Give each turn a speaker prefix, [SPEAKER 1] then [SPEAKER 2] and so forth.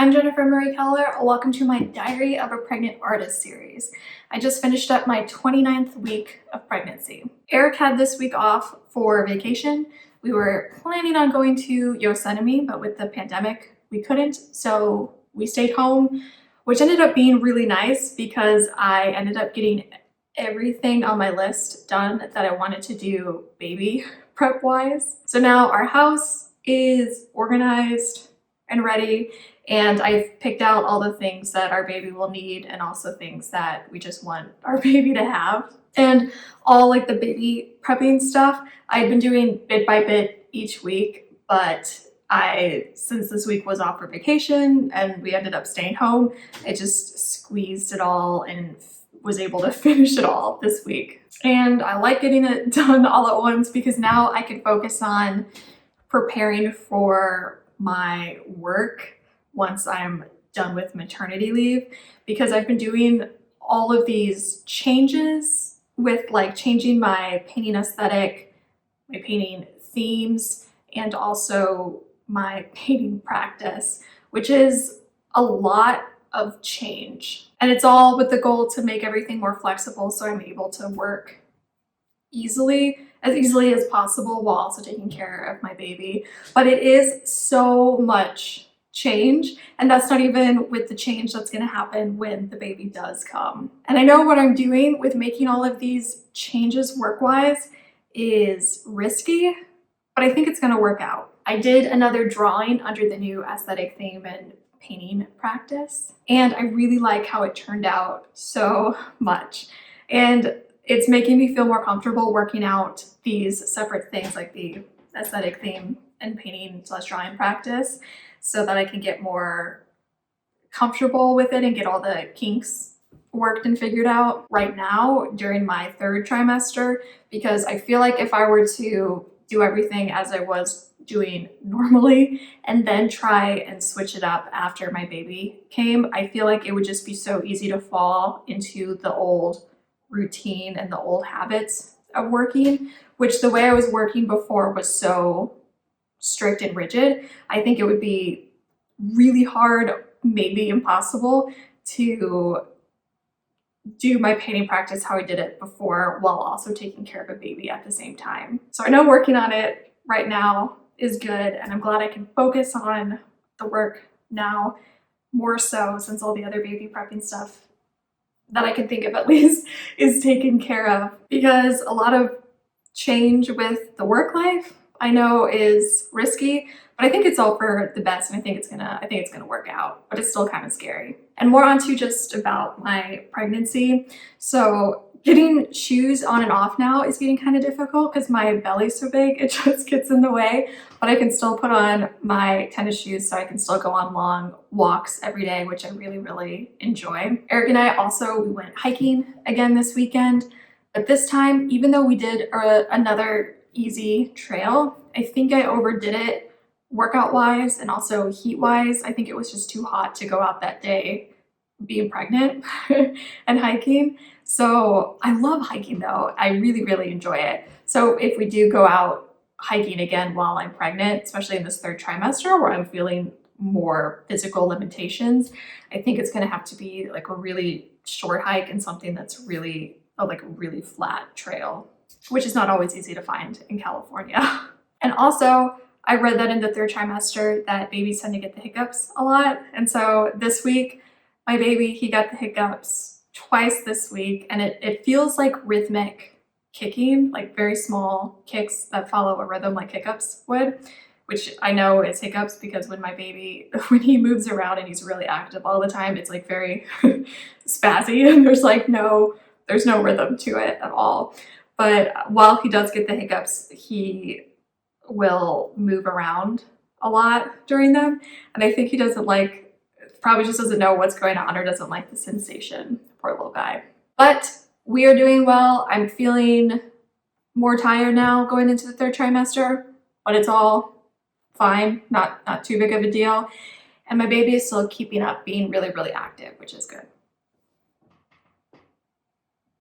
[SPEAKER 1] I'm Jennifer Marie Keller. Welcome to my Diary of a Pregnant Artist series. I just finished up my 29th week of pregnancy. Eric had this week off for vacation. We were planning on going to Yosemite, but with the pandemic, we couldn't. So we stayed home, which ended up being really nice because I ended up getting everything on my list done that I wanted to do baby prep wise. So now our house is organized and ready, and I've picked out all the things that our baby will need and also things that we just want our baby to have. And all like the baby prepping stuff, I've been doing bit by bit each week, but since this week was off for vacation and we ended up staying home, I just squeezed it all and was able to finish it all this week. And I like getting it done all at once because now I can focus on preparing for my work once I'm done with maternity leave, because I've been doing all of these changes with like changing my painting aesthetic, my painting themes, and also my painting practice, which is a lot of change. And it's all with the goal to make everything more flexible so I'm able to work as easily as possible while also taking care of my baby. But it is so much change, and that's not even with the change that's going to happen when the baby does come. And I know what I'm doing with making all of these changes work-wise is risky, but I think it's going to work out. I did another drawing under the new aesthetic theme and painting practice, and I really like how it turned out so much. And it's making me feel more comfortable working out these separate things like the aesthetic theme and painting / drawing practice so that I can get more comfortable with it and get all the kinks worked and figured out right now during my third trimester, because I feel like if I were to do everything as I was doing normally and then try and switch it up after my baby came, I feel like it would just be so easy to fall into the old routine and the old habits of working, which the way I was working before was so strict and rigid. I think it would be really hard, maybe impossible, to do my painting practice how I did it before while also taking care of a baby at the same time. So I know working on it right now is good, and I'm glad I can focus on the work now more so since all the other baby prepping stuff that I can think of at least is taken care of, because a lot of change with the work life I know is risky, but I think it's all for the best, and I think it's gonna work out, but it's still kind of scary. And more onto just about my pregnancy. So getting shoes on and off now is getting kind of difficult because my belly's so big, it just gets in the way, but I can still put on my tennis shoes so I can still go on long walks every day, which I really, really enjoy. Eric and I we went hiking again this weekend, but this time, even though we did another easy trail, I think I overdid it workout wise and also heat wise. I think it was just too hot to go out that day being pregnant and hiking. So I love hiking though. I really, really enjoy it. So if we do go out hiking again while I'm pregnant, especially in this third trimester where I'm feeling more physical limitations, I think it's gonna have to be like a really short hike and something that's really like a really flat trail, which is not always easy to find in California. And also, I read that in the third trimester that babies tend to get the hiccups a lot. And so this week, my baby, he got the hiccups twice this week, and it feels like rhythmic kicking, like very small kicks that follow a rhythm like hiccups would, which I know is hiccups because when my baby, when he moves around and he's really active all the time, it's like very spazzy and there's no rhythm to it at all. But while he does get the hiccups, he will move around a lot during them. And I think he probably just doesn't know what's going on or doesn't like the sensation, poor little guy. But we are doing well. I'm feeling more tired now going into the third trimester, but it's all fine, not too big of a deal. And my baby is still keeping up being really, really active, which is good.